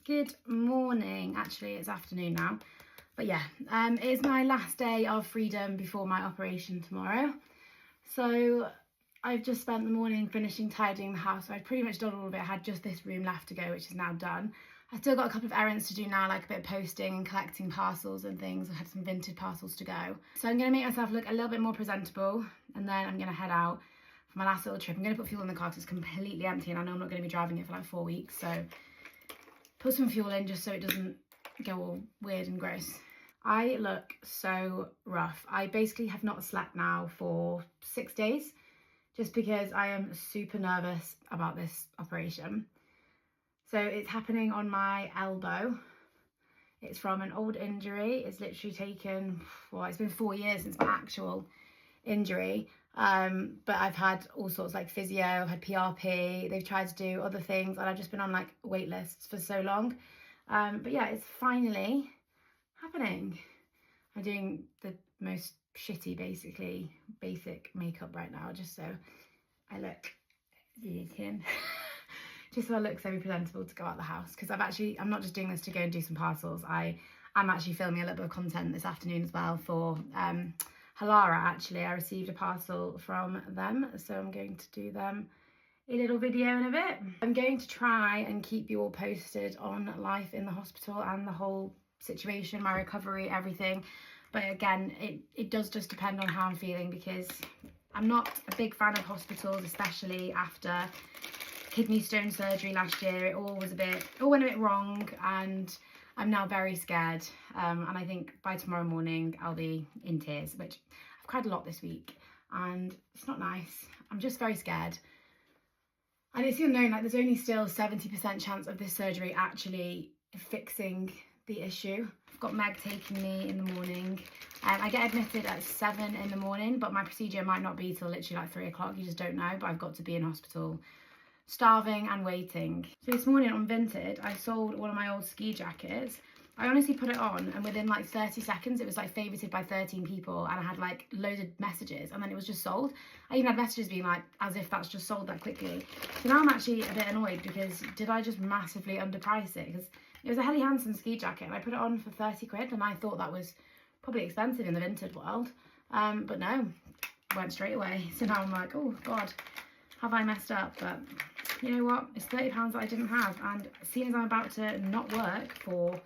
Good morning. Actually, it's afternoon now. But yeah, it is my last day of freedom before my operation tomorrow. So I've just spent the morning finishing tidying the house. So I've pretty much done all of it. I had just this room left to go, which is now done. I've still got a couple of errands to do now, like a bit of posting and collecting parcels and things. I had some vintage parcels to go. So I'm going to make myself look a little bit more presentable, and then I'm going to head out for my last little trip. I'm going to put fuel in the car because it's completely empty and I know I'm not going to be driving it for like 4 weeks. So put some fuel in just so it doesn't go all weird and gross. I look so rough. I basically have not slept now for 6 days just because I am super nervous about this operation. So it's happening on my elbow. It's from an old injury. It's literally taken, well, it's been 4 years since my actual injury. But I've had all sorts like physio, I've had PRP, they've tried to do other things, and I've just been on like wait lists for so long. But yeah, it's finally happening. I'm doing the most shitty, basic makeup right now, just so I look just so I look semi-presentable to go out the house, because I'm not just doing this to go and do some parcels. I'm actually filming a little bit of content this afternoon as well for Halara. Actually, I received a parcel from them, so I'm going to do them a little video in a bit. I'm going to try and keep you all posted on life in the hospital and the whole situation, my recovery, everything. But again, it does just depend on how I'm feeling, because I'm not a big fan of hospitals, especially after kidney stone surgery last year. It all went a bit wrong, and I'm now very scared. And I think by tomorrow morning I'll be in tears, which I've cried a lot this week, and it's not nice. I'm just very scared. And it's unknown, like there's only still 70% chance of this surgery actually fixing the issue. I've got Meg taking me in the morning. I get admitted at 7 in the morning, but my procedure might not be till literally like 3 o'clock. You just don't know, but I've got to be in hospital starving and waiting. So this morning on Vinted, I sold one of my old ski jackets. I honestly put it on, and within like 30 seconds it was like favorited by 13 people, and I had like loads of messages, and then it was just sold. I even had messages being like, as if that's just sold that quickly. So now I'm actually a bit annoyed, because did I just massively underprice it? Because it was a Helly Hansen ski jacket and I put it on for 30 quid, and I thought that was probably expensive in the Vinted world. But no, went straight away. So now I'm like, oh God, have I messed up? But you know what? It's £30 that I didn't have, and seeing as I'm about to not work for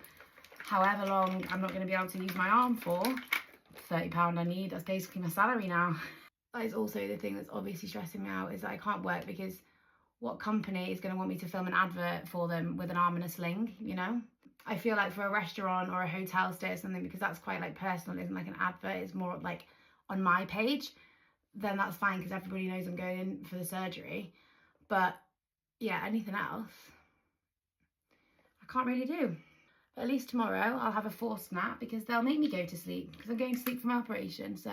however long I'm not going to be able to use my arm for, £30 I need, that's basically my salary now. That is also the thing that's obviously stressing me out, is that I can't work, because what company is going to want me to film an advert for them with an arm in a sling, you know? I feel like for a restaurant or a hotel stay or something, because that's quite like personal, isn't like an advert, it's more like on my page, then that's fine, because everybody knows I'm going in for the surgery. But yeah, anything else I can't really do. But at least tomorrow I'll have a forced nap, because they'll make me go to sleep, because I'm going to sleep for my operation. So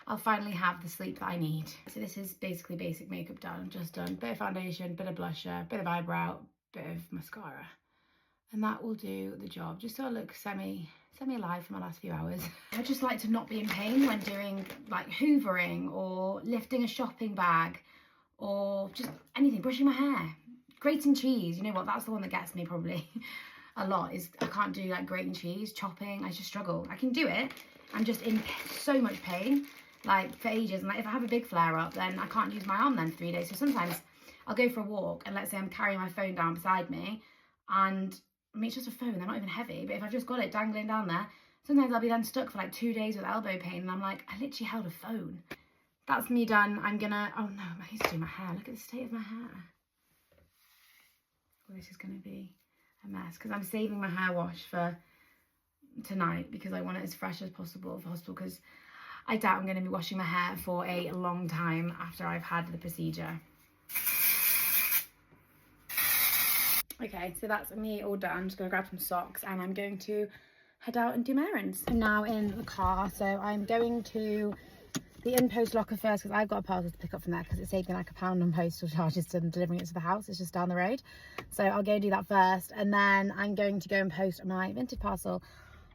I'll finally have the sleep that I need. So this is basically basic makeup done. Just done bit of foundation, bit of blusher, bit of eyebrow, bit of mascara, and that will do the job, just so I look semi-alive for my last few hours. I just like to not be in pain when doing like hoovering or lifting a shopping bag, or just anything, brushing my hair, grating cheese. You know what, that's the one that gets me probably a lot, is I can't do like grating cheese, chopping. I just struggle. I can do it, I'm just in so much pain like for ages, and like if I have a big flare up, then I can't use my arm then for 3 days. So sometimes I'll go for a walk, and let's say I'm carrying my phone down beside me, and I mean, it's just a phone, they're not even heavy, but if I've just got it dangling down there, sometimes I'll be then stuck for like 2 days with elbow pain, and I'm like, I literally held a phone. That's me done. I'm gonna, oh no, I need to do my hair. Look at the state of my hair. Well, this is gonna be a mess, because I'm saving my hair wash for tonight, because I want it as fresh as possible for hospital, because I doubt I'm going to be washing my hair for a long time after I've had the procedure. Okay, so that's me all done. I'm just going to grab some socks, and I'm going to head out and do my errands. I'm now in the car, so I'm going to the in-post locker first, because I've got a parcel to pick up from there, because it saved me like £1 on postal charges to delivering it to the house. It's just down the road, so I'll go do that first, and then I'm going to go and post my Vinted parcel.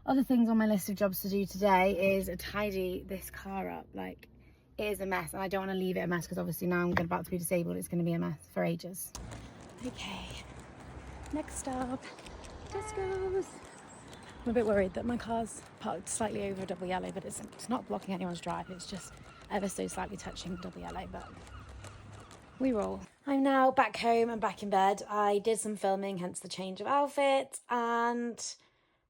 Other things on my list of jobs to do today is tidy this car up. Like, it is a mess, and I don't want to leave it a mess, because obviously now I'm about to be disabled, it's going to be a mess for ages. Okay, next stop, Tesco's. I'm a bit worried that my car's parked slightly over double yellow, but it's not blocking anyone's drive. It's just ever so slightly touching double yellow, but we roll. I'm now back home and back in bed. I did some filming, hence the change of outfit, and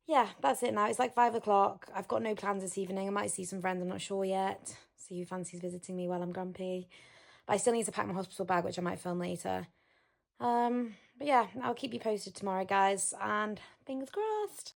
yeah, that's it now. It's like 5 o'clock. I've got no plans this evening. I might see some friends, I'm not sure yet. See who fancies visiting me while I'm grumpy. But I still need to pack my hospital bag, which I might film later. But yeah, I'll keep you posted tomorrow, guys, and fingers crossed.